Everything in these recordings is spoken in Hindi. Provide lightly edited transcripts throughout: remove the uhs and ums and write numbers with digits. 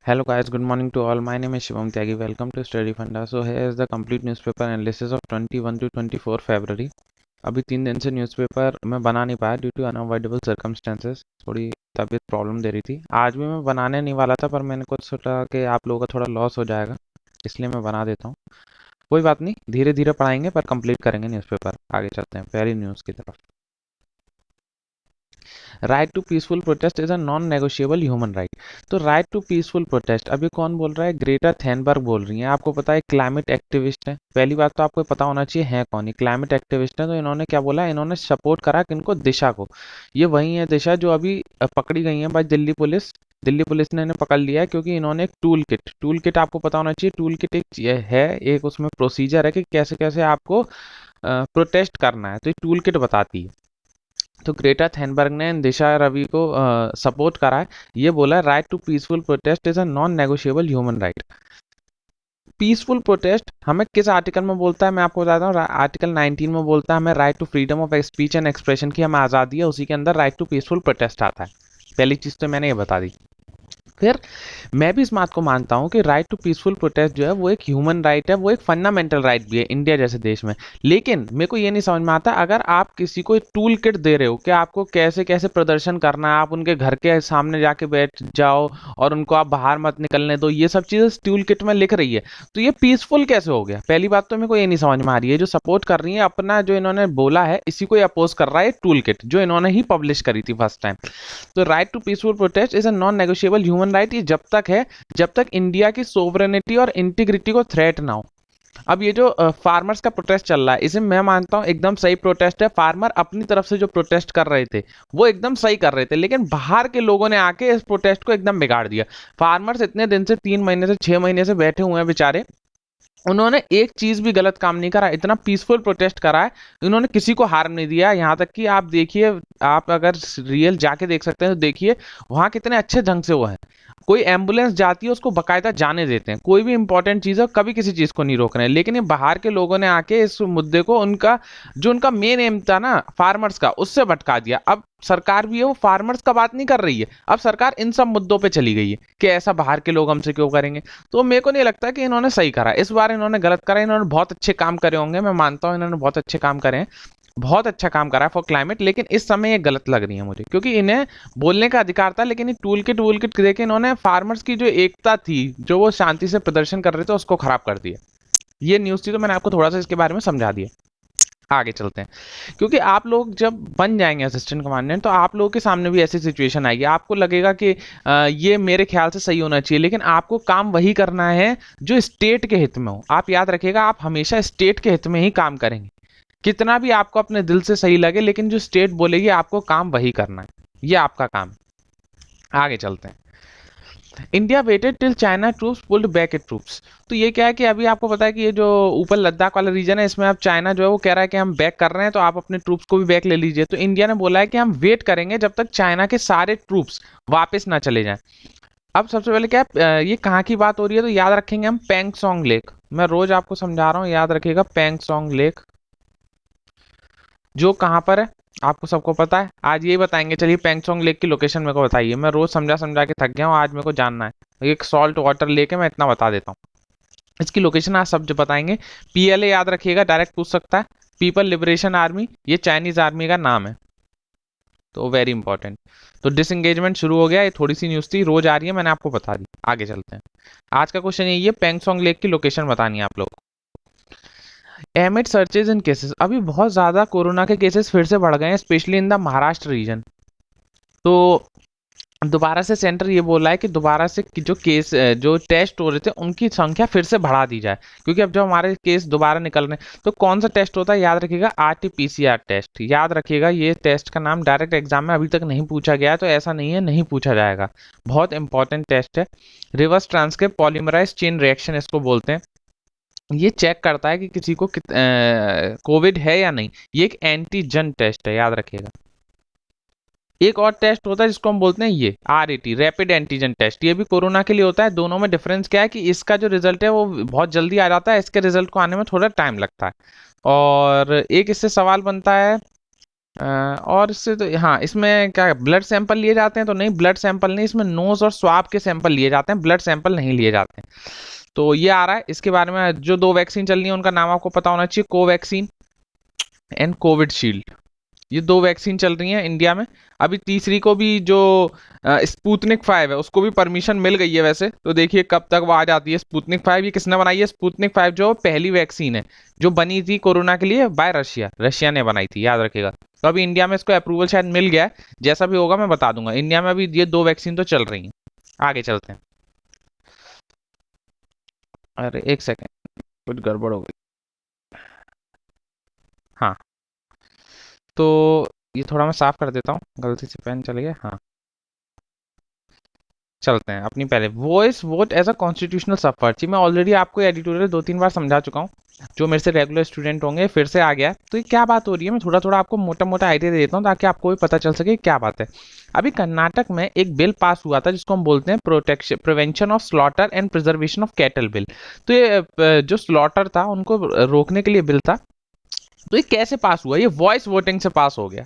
Hello guys, good morning to all. My name is Shivam Tyagi. Welcome to Study Funda. So here is the complete newspaper analysis of 21 to 24 February. अभी 3 दिन से न्यूज़पेपर मैं बना नहीं पाया ड्यू टू अनअवॉइडेबल सर्कमस्टेंसेस। थोड़ी तबीयत प्रॉब्लम दे रही थी। आज भी मैं बनाने नहीं वाला था, पर मैंने कुछ सोचा कि आप लोगों का थोड़ा लॉस हो जाएगा, इसलिए मैं बना देता हूँ। कोई बात नहीं, धीरे धीरे पढ़ाएंगे पर कंप्लीट करेंगे न्यूज़पेपर। आगे चलते हैं पहली न्यूज़ की तरफ। Right to peaceful protest is a non negotiable human right. तो राइट टू पीसफुल प्रोटेस्ट अभी कौन बोल रहा है? ग्रेटा थैनबर्ग बोल रही हैं। आपको पता है क्लाइमेट एक्टिविस्ट है। पहली बात तो आपको पता होना चाहिए है कौन, ये क्लाइमेट एक्टिविस्ट है। तो इन्होंने क्या बोला? इन्होंने सपोर्ट करा किनको? दिशा को। ये वही है दिशा जो अभी पकड़ी गई है by Delhi police. Delhi police ने इन्हें पकड़ लिया है क्योंकि इन्होंने एक टूल किट आपको पता होना चाहिए। टूल किट एक है, एक उसमें प्रोसीजर है कि कैसे कैसे आपको प्रोटेस्ट करना है। तो ये टूल किट बताती है। तो ग्रेटा थैनबर्ग ने दिशा रवि को सपोर्ट करा है। ये बोला right to peaceful protest is a non negotiable human right. Peaceful protest हमें किस आर्टिकल में बोलता है मैं आपको बताता हूँ। आर्टिकल 19 में बोलता है हमें right to freedom of speech and expression की हमें आज़ादी है। उसी के अंदर राइट टू पीसफुल प्रोटेस्ट आता है। पहली चीज़ तो मैंने ये बता दी। फिर मैं भी इस बात को मानता हूँ कि राइट टू पीसफुल प्रोटेस्ट जो है वो एक ह्यूमन राइट है, वो एक फंडामेंटल राइट भी है इंडिया जैसे देश में। लेकिन मेरे को ये नहीं समझ में आता, अगर आप किसी को टूल किट दे रहे हो कि आपको कैसे कैसे प्रदर्शन करना है, आप उनके घर के सामने जाके बैठ जाओ और उनको आप बाहर मत निकलने दो, ये सब चीज़ें टूल किट में लिख रही है, तो ये पीसफुल कैसे हो गया? पहली बात तो मेरे को ये नहीं समझ में आ रही है। जो सपोर्ट कर रही है अपना, जो इन्होंने बोला है इसी को अपोज कर रहा है टूल किट जो इन्होंने ही पब्लिश करी थी फर्स्ट टाइम। तो right to peaceful protest is a non negotiable human right. ये जब तक है जब तक इंडिया की सोवरेनिटी और इंटीग्रिटी को थ्रेट ना हो। अब ये जो फार्मर्स का प्रोटेस्ट चल रहा है, इसे मैं मानता हूं एकदम सही प्रोटेस्ट है। फार्मर अपनी तरफ से जो प्रोटेस्ट कर रहे थे वो एकदम सही कर रहे थे, लेकिन बाहर के लोगों ने आके इस प्रोटेस्ट को एकदम बिगाड़ दिया। फार्मर्स इतने दिन से 3 महीने से 6 महीने से बैठे हुए हैं बेचारे, उन्होंने एक चीज भी गलत काम नहीं करा, इतना पीसफुल प्रोटेस्ट करा है। इन्होंने किसी को हार्म नहीं दिया। यहाँ तक कि आप देखिए, आप अगर रियल जाके देख सकते हैं तो देखिए वहां कितने अच्छे ढंग से वो है। कोई एम्बुलेंस जाती है उसको बकायदा जाने देते हैं, कोई भी इंपॉर्टेंट चीज है कभी किसी चीज को नहीं रोक रहे हैं। लेकिन ये बाहर के लोगों ने आके इस मुद्दे को, उनका जो उनका मेन एम था ना फार्मर्स का, उससे भटका दिया। अब सरकार भी है वो फार्मर्स का बात नहीं कर रही है, अब सरकार इन सब मुद्दों पे चली गई है कि ऐसा बाहर के लोग हमसे क्यों करेंगे। तो मेरे को नहीं लगता कि इन्होंने सही करा, इस बार इन्होंने गलत करा। इन्होंने बहुत अच्छे काम करे होंगे, मैं मानता हूँ इन्होंने बहुत अच्छे काम करे हैं, बहुत अच्छा काम करा है फॉर क्लाइमेट, लेकिन इस समय ये गलत लग रही है मुझे, क्योंकि इन्हें बोलने का अधिकार था। लेकिन ये टूल किट देके इन्होंने फार्मर्स की जो एकता थी, जो वो शांति से प्रदर्शन कर रहे थे, उसको खराब कर दिया। ये न्यूज़ थी तो मैंने आपको थोड़ा सा इसके बारे में समझा दिया। आगे चलते हैं, क्योंकि आप लोग जब बन जाएंगे असिस्टेंट कमांडेंट तो आप लोगों के सामने भी ऐसी सिचुएशन आएगी। आपको लगेगा कि ये मेरे ख्याल से सही होना चाहिए, लेकिन आपको काम वही करना है जो स्टेट के हित में हो। आप याद रखिएगा, आप हमेशा स्टेट के हित में ही काम करेंगे, कितना भी आपको अपने दिल से सही लगे, लेकिन जो स्टेट बोलेगी आपको काम वही करना है, ये आपका काम है। आगे चलते हैं। India weighted till China troops pulled back it troops. तो ये क्या है कि अभी आपको पता है कि ये जो ऊपर लद्दाख वाला रीजन है, इसमें अब चाइना जो है वो कह रहा है कि हम बैक कर रहे हैं, तो आप अपने ट्रूप्स को भी बैक ले लीजिए। तो इंडिया ने बोला है कि हम वेट करेंगे जब तक चाइना के सारे ट्रूप्स वापस ना चले जाएं। अब सबसे पहले क्या है, ये कहाँ की बात हो रही है? तो याद रखेंगे हम पैंगसोंग लेक। मैं रोज आपको समझा रहा हूँ, याद रखिएगा पैंगसोंग लेक जो कहाँ पर है आपको सबको पता है। आज यही बताएंगे। चलिए पैंगसोंग लेक की लोकेशन मेरे को बताइए, मैं रोज समझा समझा के थक गया हूँ, आज मेरे को जानना है। एक सॉल्ट वाटर लेक है, मैं इतना बता देता हूँ। इसकी लोकेशन आज सब जो बताएंगे। पीएलए याद रखिएगा, डायरेक्ट पूछ सकता है। पीपल लिबरेशन आर्मी, ये चाइनीज आर्मी का नाम है, तो वेरी इंपॉर्टेंट। तो डिसंगेजमेंट शुरू हो गया, ये थोड़ी सी न्यूज थी, रोज आ रही है, मैंने आपको बता दी। आगे चलते हैं। आज का क्वेश्चन यही है, पैंगसोंग लेक की लोकेशन बतानी है आप लोग। एमिड सर्चेज इन केसेस, अभी बहुत ज्यादा कोरोना के केसेस फिर से बढ़ गए हैं, specially in the Maharashtra region. तो दोबारा से सेंटर ये बोला है कि दोबारा से जो केस, जो टेस्ट हो रहे थे उनकी संख्या फिर से बढ़ा दी जाए, क्योंकि अब जब हमारे केस दोबारा निकल रहे हैं तो कौन सा टेस्ट होता है? याद रखिएगा आरटीपीसीआर टेस्ट। याद रखिएगा ये टेस्ट का नाम डायरेक्ट एग्जाम में अभी तक नहीं पूछा गया है, तो ऐसा नहीं है नहीं पूछा जाएगा। बहुत इंपॉर्टेंट टेस्ट है। Reverse transcript polymerise chain reaction इसको बोलते हैं। ये चेक करता है कि किसी को कोविड है या नहीं। ये एक एंटीजन टेस्ट है, याद रखिएगा। एक और टेस्ट होता है जिसको हम बोलते हैं ये आरएटी, रैपिड एंटीजन टेस्ट। ये भी कोरोना के लिए होता है। दोनों में डिफरेंस क्या है कि इसका जो रिजल्ट है वो बहुत जल्दी आ जाता है, इसके रिजल्ट को आने में थोड़ा टाइम लगता है। और एक इससे सवाल बनता है और इससे तो हाँ, इसमें क्या ब्लड सैंपल लिए जाते हैं? तो नहीं, ब्लड सैंपल नहीं, इसमें नोज और स्वाब के सैंपल लिए जाते हैं, ब्लड सैंपल नहीं लिए जाते हैं। तो ये आ रहा है। इसके बारे में जो दो वैक्सीन चल रही है उनका नाम आपको पता होना चाहिए, कोवैक्सीन एंड कोविडशील्ड। ये दो वैक्सीन चल रही हैं इंडिया में। अभी तीसरी को भी जो स्पुतनिक 5 है उसको भी परमिशन मिल गई है वैसे, तो देखिए कब तक वो आ जाती है। स्पुतनिक 5 ये किसने बनाई है? स्पुतनिक 5 जो पहली वैक्सीन है जो बनी थी कोरोना के लिए बाय रशिया, रशिया ने बनाई थी, याद रखिएगा। तो अभी इंडिया में इसको अप्रूवल शायद मिल गया है, जैसा भी होगा मैं बता दूंगा। इंडिया में अभी ये दो वैक्सीन तो चल रही हैं। आगे चलते हैं। अरे एक सेकेंड, कुछ गड़बड़ हो गई। हाँ, तो ये थोड़ा मैं साफ कर देता हूँ, गलती से पेन चले गया। हाँ, चलते हैं अपनी पहले voice vote as a constitutional सफर। मैं ऑलरेडी आपको एडिटोरियल 2-3 बार समझा चुका हूँ, जो मेरे से रेगुलर स्टूडेंट होंगे फिर से आ गया। तो ये क्या बात हो रही है, मैं थोड़ा थोड़ा आपको मोटा मोटा आइडिया दे देता हूँ ताकि आपको भी पता चल सके क्या बात है। अभी कर्नाटक में एक बिल पास हुआ था जिसको हम बोलते हैं protection prevention of slaughter and preservation of cattle bill. तो ये जो स्लॉटर था उनको रोकने के लिए बिल था। तो ये कैसे पास हुआ? ये वॉइस वोटिंग से पास हो गया।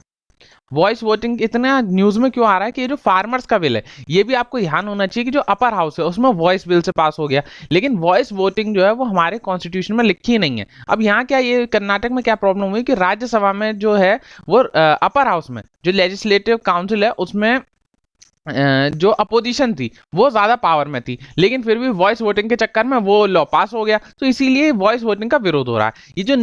वॉइस वोटिंग इतना न्यूज में क्यों आ रहा है कि ये जो फार्मर्स का बिल है, ये भी आपको ध्यान होना चाहिए कि जो अपर हाउस है उसमें वॉइस बिल से पास हो गया, लेकिन वॉइस वोटिंग जो है वो हमारे कॉन्स्टिट्यूशन में लिखी ही नहीं है। अब यहाँ क्या, ये कर्नाटक में क्या प्रॉब्लम हुई कि राज्यसभा में जो है वो अपर हाउस में जो लेजिस्लेटिव काउंसिल है उसमें जो अपोजिशन थी वो ज्यादा पावर में थी, लेकिन फिर भी वॉइस वोटिंग के चक्कर में वो लॉ पास हो गया। तो इसीलिए वॉइस वोटिंग का विरोध हो रहा है। ये जो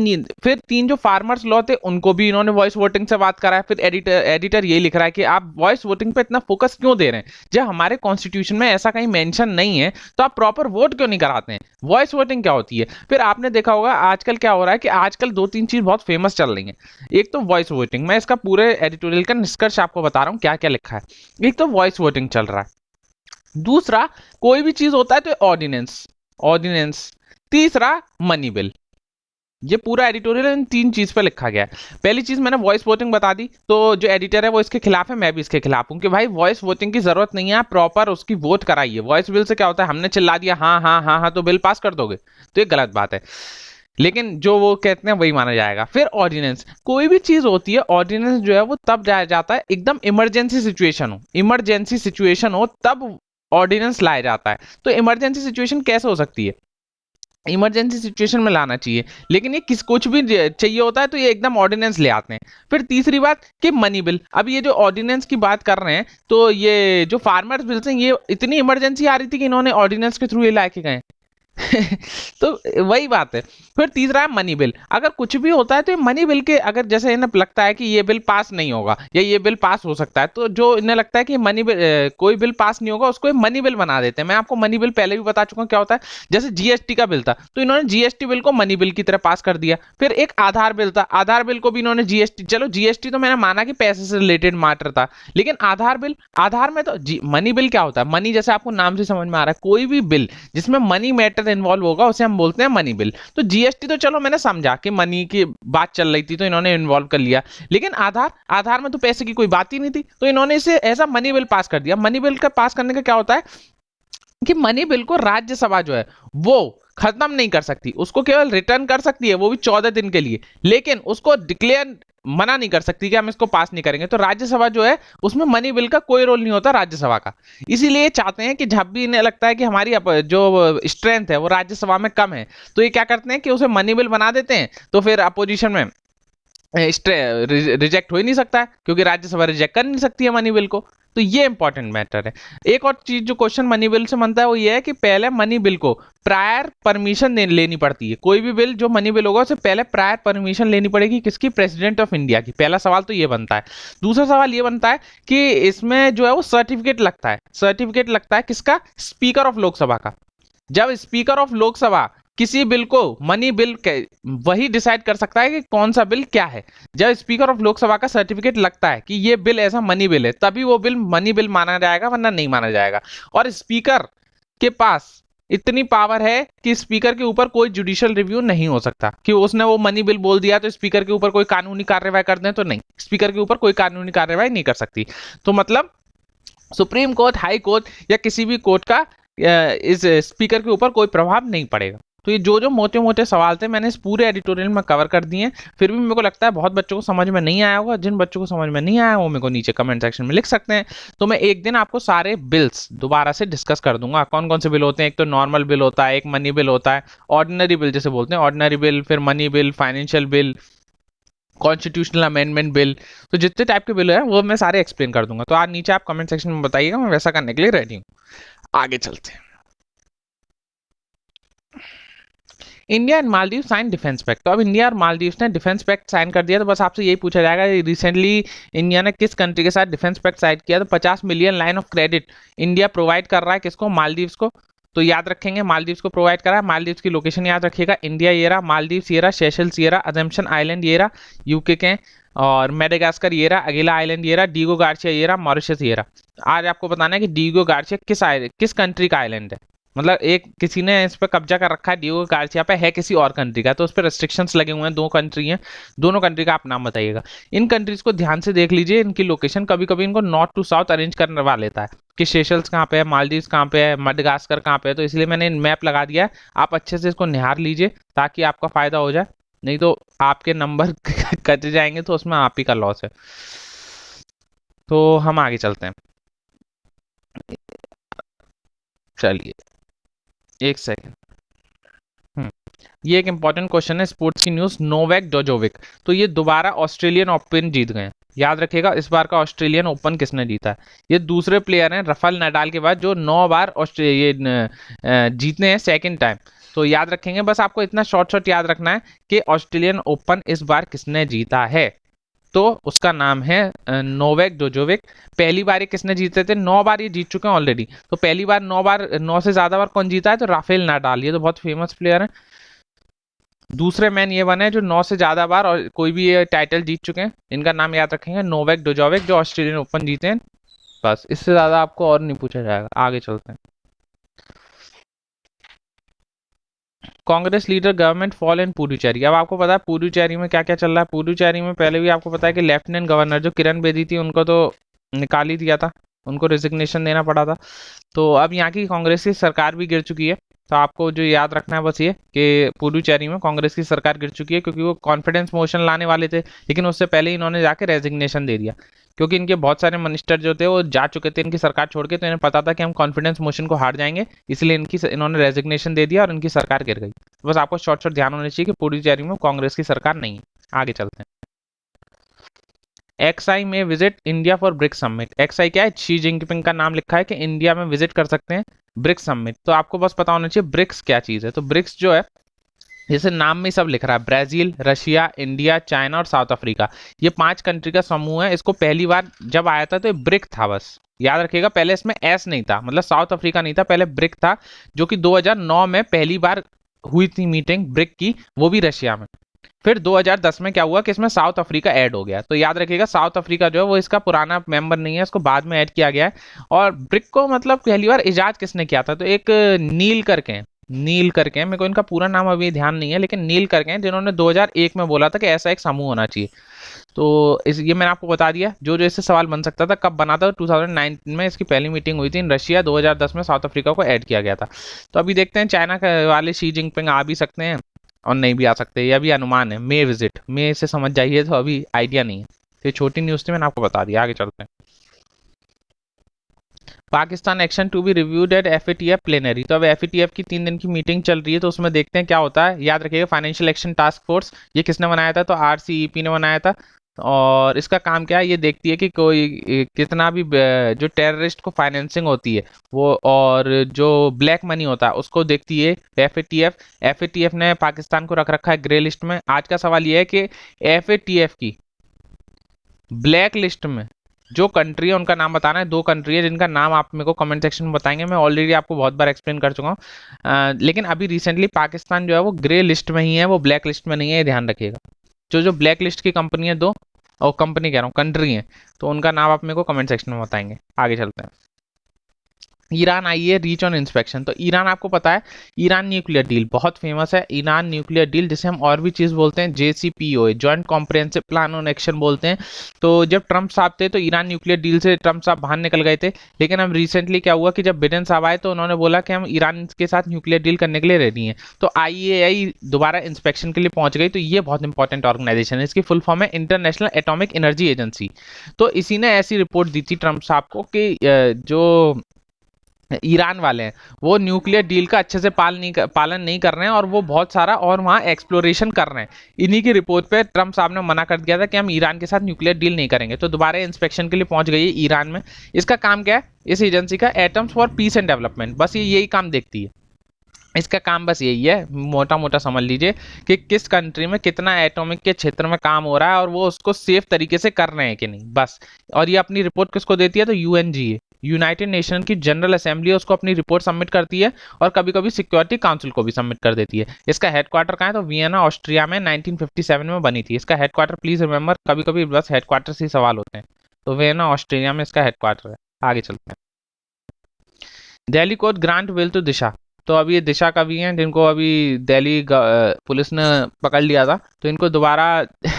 फिर तीन जो फार्मर्स लॉ थे उनको भी इन्होंने वॉइस वोटिंग से बात करा है। फिर एडिटर ये लिख रहा है कि आप वॉइस वोटिंग पे इतना फोकस क्यों दे रहे हैं, जब हमारे कॉन्स्टिट्यूशन में ऐसा कहीं मेंशन नहीं है तो आप प्रॉपर वोट क्यों नहीं कराते हैं? वॉइस वोटिंग क्या होती है? फिर आपने देखा होगा आजकल क्या हो रहा है कि आजकल 2-3 चीज बहुत फेमस चल रही है। एक तो वॉइस वोटिंग, मैं इसका पूरे एडिटोरियल का निष्कर्ष आपको बता रहा हूँ क्या क्या लिखा है। एक तो वॉइस वोटिंग चल रहा है, दूसरा कोई भी चीज होता है तो ऑर्डिनेंस ऑर्डिनेंस, तीसरा मनी बिल। ये पूरा एडिटोरियल इन तीन चीज पे लिखा गया है। पहली चीज मैंने वॉइस वोटिंग बता दी, तो जो एडिटर है वो इसके खिलाफ है, मैं भी इसके खिलाफ हूं कि भाई वॉइस वोटिंग की जरूरत नहीं है, प्रॉपर उसकी वोट कराइए। वॉइस बिल से क्या होता है, हमने चिल्ला दिया हाँ हाँ हाँ हाँ तो बिल पास कर दोगे, तो ये गलत बात है। लेकिन जो वो कहते हैं वही माना जाएगा। फिर ऑर्डिनेंस, कोई भी चीज होती है ऑर्डिनेंस जो है वो तब जाया जाता है एकदम इमरजेंसी सिचुएशन हो, इमरजेंसी सिचुएशन हो तब ऑर्डिनेंस लाया जाता है। तो इमरजेंसी सिचुएशन कैसे हो सकती है? इमरजेंसी सिचुएशन में लाना चाहिए, लेकिन ये किस कुछ भी चाहिए होता है तो ये एकदम ऑर्डिनेंस ले आते हैं। फिर तीसरी बात कि मनी बिल। अब ये जो ऑर्डिनेंस की बात कर रहे हैं तो ये जो फार्मर्स बिल्स हैं ये इतनी इमरजेंसी आ रही थी कि इन्होंने ऑर्डिनेंस के थ्रू ये लाके गए। तो वही बात है। फिर तीसरा है मनी बिल। अगर कुछ भी होता है तो मनी बिल के, अगर जैसे इन्हें लगता है कि ये बिल पास नहीं होगा या ये बिल पास हो सकता है, तो जो इन्हें लगता है कि मनी बिल कोई बिल पास नहीं होगा उसको मनी बिल बना देते हैं। मैं आपको मनी बिल पहले भी बता चुका हूं क्या होता है। जैसे जीएसटी का बिल था तो इन्होंने जीएसटी बिल को मनी बिल की तरह पास कर दिया। फिर एक आधार बिल था, आधार बिल को भी इन्होंने जीएसटी, चलो जीएसटी तो मैंने माना कि पैसे से रिलेटेड मैटर था, लेकिन आधार बिल, आधार में तो मनी बिल क्या होता है, मनी जैसे आपको नाम से समझ में आ रहा है, कोई भी बिल जिसमें मनी मैटर इन्वॉल्व होगा उसे हम बोलते हैं मनी बिल। तो जीएसटी तो चलो मैंने समझा कि मनी की बात चल रही थी तो इन्होंने इन्वॉल्व कर लिया, लेकिन आधार, आधार में तो पैसे की कोई बात ही नहीं थी तो इन्होंने इसे ऐसा मनी बिल पास कर दिया। मनी बिल का पास करने का क्या होता है कि मनी बिल को राज्यसभा जो है वो खत्म नहीं कर सकती, उसको केवल रिटर्न कर सकती है, वो भी 14 दिन के लिए, लेकिन उसको डिक्लेयर मना नहीं कर सकती कि हम इसको पास नहीं करेंगे। तो राज्यसभा जो है उसमें मनी बिल का कोई रोल नहीं होता राज्यसभा का। इसीलिए चाहते हैं कि जब भी इन्हें लगता है कि हमारी जो स्ट्रेंथ है वो राज्यसभा में कम है तो ये क्या करते हैं कि उसे मनी बिल बना देते हैं, तो फिर अपोजिशन में रिजेक्ट हो ही नहीं सकता है क्योंकि राज्यसभा रिजेक्ट कर नहीं सकती है मनी बिल को। तो ये इंपॉर्टेंट मैटर है। एक और चीज जो क्वेश्चन मनी बिल से बनता है वो ये है कि पहले मनी बिल को प्रायर परमिशन लेनी पड़ती है। कोई भी बिल जो मनी बिल होगा उसे पहले प्रायर परमिशन लेनी पड़ेगी, किसकी? प्रेसिडेंट ऑफ इंडिया की। पहला सवाल तो ये बनता है। दूसरा सवाल ये बनता है कि इसमें जो है वो सर्टिफिकेट लगता है। सर्टिफिकेट लगता है किसका? स्पीकर ऑफ लोकसभा का। जब स्पीकर ऑफ लोकसभा किसी बिल को मनी बिल वही डिसाइड कर सकता है कि कौन सा बिल क्या है, जब स्पीकर ऑफ लोकसभा का सर्टिफिकेट लगता है कि ये बिल ऐसा मनी बिल है तभी वो बिल मनी बिल माना जाएगा, वरना नहीं माना जाएगा। और स्पीकर के पास इतनी पावर है कि स्पीकर के ऊपर कोई जुडिशियल रिव्यू नहीं हो सकता कि उसने वो मनी बिल बोल दिया तो स्पीकर के ऊपर कोई कानूनी कार्रवाई कर दें, तो नहीं, स्पीकर के ऊपर कोई कानूनी कार्रवाई नहीं कर सकती। तो मतलब सुप्रीम कोर्ट, हाई कोर्ट या किसी भी कोर्ट का इस स्पीकर के ऊपर कोई प्रभाव नहीं पड़ेगा। तो ये जो जो मोटे मोटे सवाल थे मैंने इस पूरे एडिटोरियल में कवर कर दिए हैं। फिर भी मेरे को लगता है बहुत बच्चों को समझ में नहीं आया होगा। जिन बच्चों को समझ में नहीं आया वो मेरे को नीचे कमेंट सेक्शन में लिख सकते हैं। तो मैं एक दिन आपको सारे बिल्स दोबारा से डिस्कस कर दूंगा, कौन कौन से बिल होते हैं। एक तो नॉर्मल बिल होता है, एक मनी बिल होता है, ऑर्डिनरी बिल जिसे बोलते हैं, ऑर्डिनरी बिल, फिर money bill, financial bill, constitutional amendment bill. तो जितने टाइप के बिल है वो मैं सारे एक्सप्लेन कर दूंगा। तो आज नीचे आप कमेंट सेक्शन में बताइएगा, मैं वैसा करने के लिए रेडी हूँ। आगे चलते हैं। India and Maldives sign defence pact. तो अब इंडिया और मालदीव ने डिफेंस पैक्ट साइन कर दिया। तो बस आपसे यही पूछा जाएगा रिसेंटली इंडिया ने किस कंट्री के साथ डिफेंस पैक्ट साइन किया। तो 50 million line of credit India provide कर रहा है किसको, मालदीव्स को। तो याद रखेंगे मालदीव्स को प्रोवाइड करा है। मालदीव्स की लोकेशन याद रखिएगा, इंडिया ये रहा, मालदीव्स ये रहा, सेशल्स ये रहा, अजम्पशन आइलैंड ये रहा यूके के, और मेडागास्कर ये रहा, अगेला आइलैंड ये रहा, डीगो गार्सिया ये रहा, मॉरिशस ये रहा। आज आपको बताना है कि डीगो गार्सिया किस कंट्री का आइलैंड है। मतलब एक किसी ने इस पर कब्जा कर रखा है, डियोगो गार्सिया पे, है किसी और कंट्री का, तो उस पर रेस्ट्रिक्शंस लगे हुए हैं। दो कंट्री हैं, दोनों कंट्री का आप नाम बताइएगा। इन कंट्रीज को ध्यान से देख लीजिए, इनकी लोकेशन कभी कभी इनको नॉर्थ टू साउथ अरेंज करवा लेता है कि सेशल्स कहाँ पे है, मालदीव्स कहाँ पे है, मडगास्कर कहाँ पे है। तो इसलिए मैंने मैप लगा दिया है, आप अच्छे से इसको निहार लीजिए ताकि आपका फायदा हो जाए, नहीं तो आपके नंबर कट जाएंगे तो उसमें आप ही का लॉस है। तो हम आगे चलते हैं, चलिए एक सेकेंड। ये एक इंपॉर्टेंट क्वेश्चन है, स्पोर्ट्स की न्यूज। नोवैक जोकोविक, तो ये दोबारा ऑस्ट्रेलियन ओपन जीत गए। याद रखिएगा इस बार का ऑस्ट्रेलियन ओपन किसने जीता है। ये दूसरे प्लेयर हैं रफाल नडाल के बाद जो 9 बार जीतने हैं सेकंड टाइम। तो याद रखेंगे, बस आपको इतना शॉर्ट शॉर्ट याद रखना है कि ऑस्ट्रेलियन ओपन इस बार किसने जीता है। तो उसका नाम है नोवैक जोकोविक। पहली बार ये किसने जीते थे, 9 बार ये जीत चुके हैं ऑलरेडी। तो पहली बार 9 बार, 9 से ज्यादा बार कौन जीता है, तो राफेल नडाल, ये तो बहुत फेमस प्लेयर है। दूसरे मैन ये बने जो 9 से ज्यादा बार और कोई भी ये टाइटल जीत चुके हैं। इनका नाम याद रखेंगे, नोवैक जोकोविक, जो ऑस्ट्रेलियन ओपन जीते हैं। बस इससे ज्यादा आपको और नहीं पूछा जाएगा। आगे चलते हैं। Congress leader government fall in Puducherry. अब आपको पता है पुडुचेरी में क्या क्या चल रहा है। पुडुचेरी में पहले भी आपको पता है कि लेफ्टिनेंट गवर्नर जो किरण बेदी थी उनको तो निकाल ही दिया था, उनको रिजिग्नेशन देना पड़ा था। तो अब यहाँ की कांग्रेस की सरकार भी गिर चुकी है। तो आपको जो याद रखना है बस ये कि पुडुचेरी में कांग्रेस की सरकार गिर चुकी है, क्योंकि वो कॉन्फिडेंस मोशन लाने वाले थे, लेकिन उससे पहले इन्होंने जाके रेजिग्नेशन दे दिया। क्योंकि इनके बहुत सारे मिनिस्टर जो थे वो जा चुके थे इनकी सरकार छोड़ के, तो इन्हें पता था कि हम कॉन्फिडेंस मोशन को हार जाएंगे, इसलिए इन्होंने रेजिग्नेशन दे दिया और इनकी सरकार गिर गई। बस आपको शॉर्ट शॉर्ट ध्यान होना चाहिए कि पुडुचेरी में कांग्रेस की सरकार नहीं है। आगे चलते हैं। एक्सआई में visit India for BRICS summit. X I क्या है, शी जिनपिंग का नाम लिखा है कि इंडिया में विजिट कर सकते हैं ब्रिक्स समिट। तो आपको बस पता होना चाहिए ब्रिक्स क्या चीज है। तो ब्रिक्स जो है, जैसे नाम में सब लिख रहा है, ब्राजील, रशिया, इंडिया, चाइना और साउथ अफ्रीका, ये 5 कंट्री का समूह है। इसको पहली बार जब आया था तो ये ब्रिक था, बस याद रखिएगा। पहले इसमें एस नहीं था, मतलब साउथ अफ्रीका नहीं था, पहले ब्रिक था, जो कि 2009 में पहली बार हुई थी मीटिंग ब्रिक की, वो भी रशिया में। फिर 2010 में क्या हुआ कि इसमें साउथ अफ्रीका ऐड हो गया। तो याद रखिएगा साउथ अफ्रीका जो है वो इसका पुराना मेंबर नहीं है, इसको बाद में ऐड किया गया है। और ब्रिक को मतलब पहली बार इजाद किसने किया था, तो एक नील करके हैं, मेरे को इनका पूरा नाम अभी ध्यान नहीं है, लेकिन नील करके हैं, जिन्होंने 2001 में बोला था कि ऐसा एक समूह होना चाहिए। तो ये मैंने आपको बता दिया। जो जो इससे सवाल बन सकता था, कब बना था, 2019 में इसकी पहली मीटिंग हुई थी इन रशिया, 2010 में साउथ अफ्रीका को ऐड किया गया था। तो अभी देखते हैं चाइना वाले शी जिनपिंग आ भी सकते हैं और नहीं भी आ सकते, यह भी अनुमान है। मे विजिट, मे से समझ जाइए, तो अभी आइडिया नहीं है। तो ये छोटी न्यूज़ थी, मैंने आपको बता दिया। आगे चलते हैं। Pakistan action to be reviewed at FATF plenary. तो अब एफएटीएफ की 3 दिन की मीटिंग चल रही है, तो उसमें देखते हैं क्या होता है। याद रखिएगा फाइनेंशियल एक्शन टास्क फोर्स, ये किसने बनाया था, तो आरसीईपी ने बनाया था। और इसका काम क्या है, ये देखती है कि कोई कितना भी जो टेररिस्ट को फाइनेंसिंग होती है वो, और जो ब्लैक मनी होता है उसको देखती है एफएटीएफ। एफएटीएफ ने पाकिस्तान को रख रखा है ग्रे लिस्ट में। आज का सवाल ये है कि एफएटीएफ की ब्लैक लिस्ट में जो कंट्री है उनका नाम बताना है। 2 कंट्री है जिनका नाम आप मेरे को कमेंट सेक्शन में बताएंगे। मैं ऑलरेडी आपको बहुत बार एक्सप्लेन कर चुका हूँ, लेकिन अभी रिसेंटली पाकिस्तान जो है वो ग्रे लिस्ट में ही है, वो ब्लैक लिस्ट में नहीं है, ध्यान रखिएगा। जो जो ब्लैक लिस्ट की कंपनी है, 2 और कंपनी कह रहा हूँ, कंट्री है, तो उनका नाम आप मेरे को कमेंट सेक्शन में बताएंगे। आगे चलते हैं। ईरान आई है रीच ऑन इंस्पेक्शन। तो ईरान आपको पता है, ईरान न्यूक्लियर डील बहुत फेमस है, ईरान न्यूक्लियर डील, जिसे हम और भी चीज़ बोलते हैं JCPOA, joint comprehensive plan on action बोलते हैं। तो जब ट्रम्प साहब थे तो ईरान न्यूक्लियर डील से ट्रम्प साहब बाहर निकल गए थे, लेकिन अब रिसेंटली क्या हुआ कि जब बिडेन साहब आए तो उन्होंने बोला कि हम ईरान के साथ न्यूक्लियर डील करने के लिए रेडी हैं। तो IAEA दोबारा इंस्पेक्शन के लिए पहुंच गई। तो ये बहुत इंपॉर्टेंट ऑर्गेनाइजेशन है, इसकी फुल फॉर्म है इंटरनेशनल एटॉमिक एनर्जी एजेंसी। तो इसी ने ऐसी रिपोर्ट दी थी ट्रम्प साहब को कि जो ईरान वाले हैं वो न्यूक्लियर डील का अच्छे से पालन नहीं कर रहे हैं और वो बहुत सारा और वहाँ एक्सप्लोरेशन कर रहे हैं। इन्हीं की रिपोर्ट पे ट्रम्प साहब ने मना कर दिया था कि हम ईरान के साथ न्यूक्लियर डील नहीं करेंगे। तो दोबारा इंस्पेक्शन के लिए पहुंच गई है ईरान में। इसका काम क्या है इस एजेंसी का? Atoms for piece and development, बस ये यही काम देखती है। इसका काम बस यही है, मोटा मोटा समझ लीजिए कि किस कंट्री में कितना एटॉमिक के क्षेत्र में काम हो रहा है और वो उसको सेफ तरीके से कर रहे हैं कि नहीं, बस। और ये अपनी रिपोर्ट किसको देती है? तो UNGA, यूनाइटेड नेशन की जनरल असेंबली है, उसको अपनी रिपोर्ट सबमिट करती है और कभी कभी सिक्योरिटी काउंसिल को भी सबमिट कर देती है। इसका हेडक्वार्टर कहाँ है? तो वियना ऑस्ट्रिया में 1957 में बनी थी। इसका हेडक्वार्टर प्लीज रिमेंबर, कभी कभी बस हेडक्वार्टर से ही सवाल होते हैं। तो वियना ऑस्ट्रिया में इसका हेडक्वार्टर है। आगे चलते हैं। Delhi court grant bail to Disha. तो अभी ये दिशा का भी हैं जिनको अभी दिल्ली पुलिस ने पकड़ लिया था, तो इनको दोबारा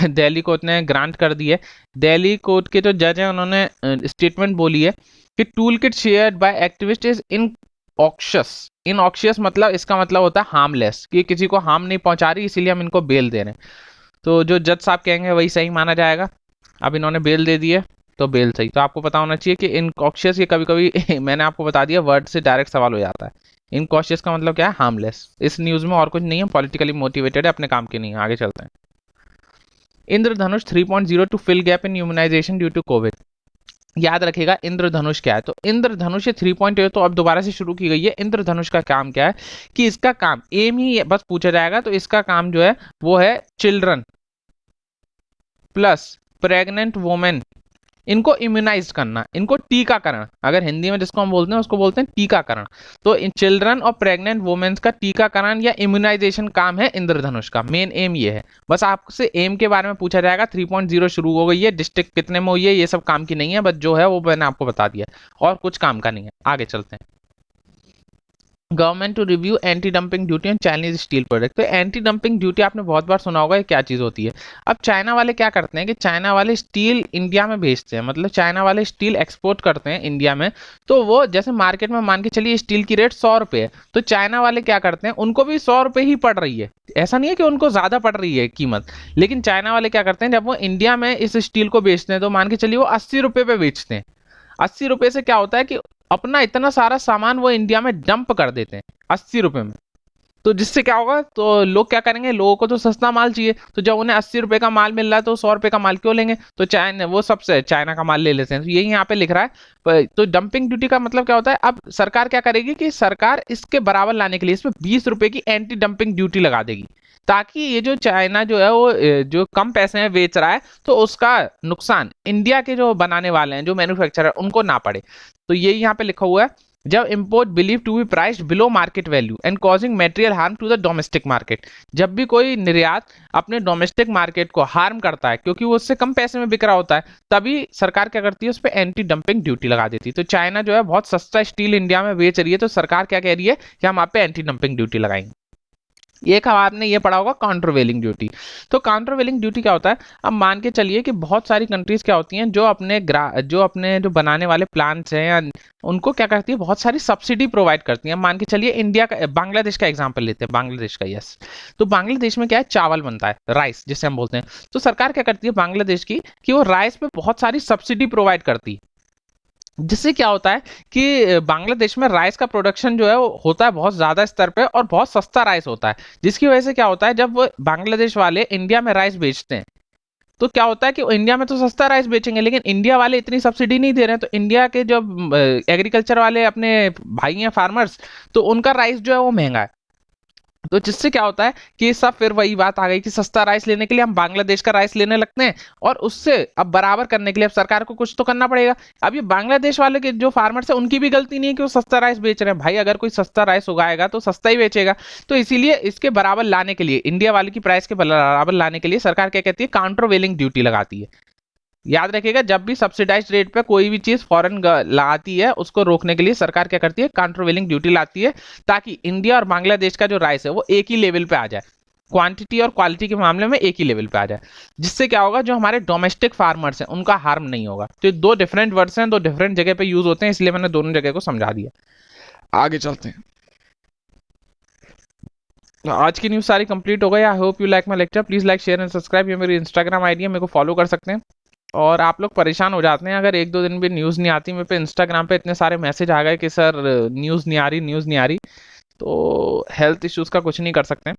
दिल्ली कोर्ट ने ग्रांट कर दी है। दिल्ली कोर्ट के जो जज हैं उन्होंने स्टेटमेंट बोली है कि toolkit shared by activist is innocuous, मतलब इसका मतलब होता है हार्मलेस, कि किसी को हार्म नहीं पहुंचा रही, इसीलिए हम इनको बेल दे रहे हैं। तो जो जज साहब कहेंगे वही सही माना जाएगा। अब इन्होंने बेल दे दी है तो बेल सही। तो आपको पता होना चाहिए कि इनकॉशियस ये कभी कभी मैंने आपको बता दिया, वर्ड से डायरेक्ट सवाल हो जाता है। इनकॉशियस का मतलब क्या है? हार्मलेस। इस न्यूज में और कुछ नहीं है, पॉलिटिकली मोटिवेटेड है, अपने काम की नहीं है। आगे चलते हैं। Indradhanush 3.0 to fill gap in immunisation due to Covid. याद रखिएगा इंद्रधनुष क्या है। तो इंद्रधनुष ये 3.0 तो अब दोबारा से शुरू की गई है। इंद्रधनुष का काम क्या है कि इसका काम एम ही बस पूछा जाएगा, तो इसका काम जो है वो है चिल्ड्रन प्लस प्रेग्नेंट वुमेन, इनको इम्यूनाइज करना, इनको टीकाकरण, अगर हिंदी में जिसको हम बोलते हैं उसको बोलते हैं टीकाकरण। तो इन चिल्ड्रन और प्रेग्नेंट वुमेन्स का टीकाकरण या इम्यूनाइजेशन काम है इंद्रधनुष का। मेन एम ये है। बस आपसे एम के बारे में पूछा जाएगा। 3.0 शुरू हो गई है, डिस्ट्रिक्ट कितने में हुई है, ये सब काम की नहीं है, बस जो है वो मैंने आपको बता दिया, और कुछ काम का नहीं है। आगे चलते हैं। Government to review anti dumping duty on Chinese steel product. तो एंटी डंपिंग ड्यूटी आपने बहुत बार सुना होगा, ये क्या चीज़ होती है। अब चाइना वाले क्या करते हैं कि चाइना वाले स्टील इंडिया में भेजते हैं, मतलब चाइना वाले स्टील एक्सपोर्ट करते हैं इंडिया में। तो वो जैसे मार्केट में मान के चलिए स्टील की रेट 100 रुपये है, तो चाइना वाले क्या करते हैं, उनको भी 100 रुपये ही पड़ रही है। ऐसा नहीं है कि उनको ज़्यादा पड़ रही है कीमत, लेकिन चाइना वाले क्या करते हैं, जब वो इंडिया में इस स्टील को बेचते हैं तो मान के चलिए वो 80 रुपये पे बेचते हैं। 80 रुपये से क्या होता है कि अपना इतना सारा सामान वो इंडिया में डंप कर देते हैं 80 रुपये में। तो जिससे क्या होगा, तो लोग क्या करेंगे, लोगों को तो सस्ता माल चाहिए, तो जब उन्हें 80 रुपये का माल मिल रहा है तो 100 रुपये का माल क्यों लेंगे, तो चाइना वो सबसे चाइना का माल ले लेते हैं। तो यही यहाँ पे लिख रहा है। तो डंपिंग ड्यूटी का मतलब क्या होता है, अब सरकार क्या करेगी कि सरकार इसके बराबर लाने के लिए इसमें 20 रुपये की एंटी डंपिंग ड्यूटी लगा देगी, ताकि ये जो चाइना जो है वो जो कम पैसे में बेच रहा है तो उसका नुकसान इंडिया के जो बनाने वाले हैं, जो मैन्युफैक्चरर, उनको ना पड़े। तो ये यहाँ पे लिखा हुआ है, जब import believe to be priced below market value and causing material harm to the domestic market. जब भी कोई निर्यात अपने डोमेस्टिक मार्केट को हार्म करता है क्योंकि वो उससे कम पैसे में बिक रहा होता है, तभी सरकार क्या करती है, उस पर एंटी डंपिंग ड्यूटी लगा देती है। तो चाइना जो है बहुत सस्ता स्टील इंडिया में बेच रही है, तो सरकार क्या कह रही है कि हम आप पे एंटी डंपिंग ड्यूटी लगाएंगे। एक आपने ये पढ़ा होगा काउंटरवेलिंग ड्यूटी। तो काउंटरवेलिंग ड्यूटी क्या होता है, अब मान के चलिए कि बहुत सारी कंट्रीज क्या होती हैं जो अपने जो बनाने वाले प्लांट्स हैं या उनको क्या करती है, बहुत सारी सब्सिडी प्रोवाइड करती हैं। मान के चलिए इंडिया का, बांग्लादेश का एग्जांपल लेते हैं, बांग्लादेश का। यस, तो बांग्लादेश में क्या है, चावल बनता है, राइस जिसे हम बोलते हैं। तो सरकार क्या करती है बांग्लादेश की कि वो राइस पे बहुत सारी सब्सिडी प्रोवाइड करती है, जिससे क्या होता है कि बांग्लादेश में राइस का प्रोडक्शन जो है वो होता है बहुत ज़्यादा स्तर पे और बहुत सस्ता राइस होता है। जिसकी वजह से क्या होता है, जब वो बांग्लादेश वाले इंडिया में राइस बेचते हैं तो क्या होता है कि इंडिया में तो सस्ता राइस बेचेंगे, लेकिन इंडिया वाले इतनी सब्सिडी नहीं दे रहे हैं। तो इंडिया के जो एग्रीकल्चर वाले अपने भाई हैं फार्मर्स, तो उनका राइस जो है वो महंगा है। तो जिससे क्या होता है कि सब फिर वही बात आ गई कि सस्ता राइस लेने के लिए हम बांग्लादेश का राइस लेने लगते हैं, और उससे अब बराबर करने के लिए अब सरकार को कुछ तो करना पड़ेगा। अब ये बांग्लादेश वाले के जो फार्मर्स है उनकी भी गलती नहीं है कि वो सस्ता राइस बेच रहे हैं। भाई अगर कोई सस्ता राइस उगाएगा तो सस्ता ही बेचेगा। तो इसीलिए इसके बराबर लाने के लिए, इंडिया वाले की प्राइस के बराबर लाने के लिए सरकार क्या कहती है, काउंटर वेलिंग ड्यूटी लगाती है। याद रखिएगा, जब भी सब्सिडाइज्ड रेट पे कोई भी चीज फॉरेन लगाती है, उसको रोकने के लिए सरकार क्या करती है, काउंटरवेलिंग ड्यूटी लाती है, ताकि इंडिया और बांग्लादेश का जो राइस है वो एक ही लेवल पे आ जाए, क्वांटिटी और क्वालिटी के मामले में एक ही लेवल पे आ जाए। जिससे क्या होगा, जो हमारे डोमेस्टिक फार्मर्स हैं उनका हार्म नहीं होगा। तो ये दो डिफरेंट वर्ड्स हैं, दो डिफरेंट जगह पे यूज होते हैं, इसलिए मैंने दोनों जगह को समझा दिया। आगे चलते हैं। आज की न्यूज सारी कंप्लीट हो गई। I hope you like my lecture. Please like share and subscribe. ये मेरी इंस्टाग्राम आईडी है, मेरे को फॉलो कर सकते हैं। और आप लोग परेशान हो जाते हैं अगर एक दो दिन भी न्यूज़ नहीं आती। मेरे पे इंस्टाग्राम पे इतने सारे मैसेज आ गए कि सर न्यूज़ नहीं आ रही, न्यूज़ नहीं आ रही। तो हेल्थ इश्यूज़ का कुछ नहीं कर सकते।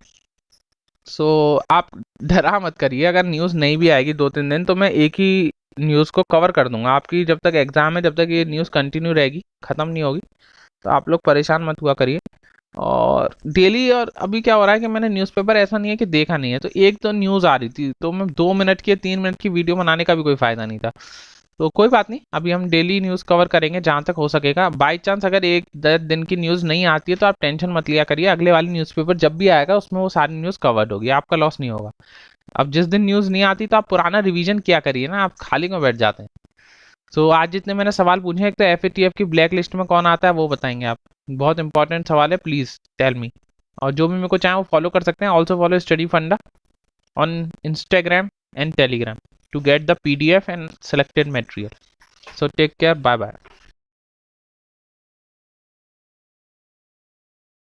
सो आप डरा मत करिए, अगर न्यूज़ नहीं भी आएगी 2-3 दिन तो मैं एक ही न्यूज़ को कवर कर दूंगा। आपकी जब तक एग्ज़ाम है, जब तक ये न्यूज़ कंटिन्यू रहेगी, ख़त्म नहीं होगी। तो आप लोग परेशान मत हुआ करिए। और डेली, और अभी क्या हो रहा है कि मैंने न्यूज़पेपर ऐसा नहीं है कि देखा नहीं है, तो एक तो न्यूज़ आ रही थी तो मैं 2 मिनट की 3 मिनट की वीडियो बनाने का भी कोई फायदा नहीं था। तो कोई बात नहीं, अभी हम डेली न्यूज़ कवर करेंगे जहां तक हो सकेगा। बाई चांस अगर 1-10 दिन की न्यूज़ नहीं आती है तो आप टेंशन मत लिया करिए, अगले वाली न्यूज़पेपर जब भी आएगा उसमें वो सारी न्यूज़ कवर्ड होगी, आपका लॉस नहीं होगा। अब जिस दिन न्यूज़ नहीं आती तो आप पुराना रिवीजन क्या करिए ना, आप खाली में बैठ जाते हैं। सो आज जितने मैंने सवाल पूछे, एक तो FATF की ब्लैक लिस्ट में कौन आता है वो बताएंगे आप। बहुत इंपॉर्टेंट सवाल है, प्लीज टेल मी। और जो भी मेरे को चाहे वो फॉलो कर सकते हैं। Also follow Study Funda on Instagram and Telegram to get the PDF and selected material. So take care, bye bye.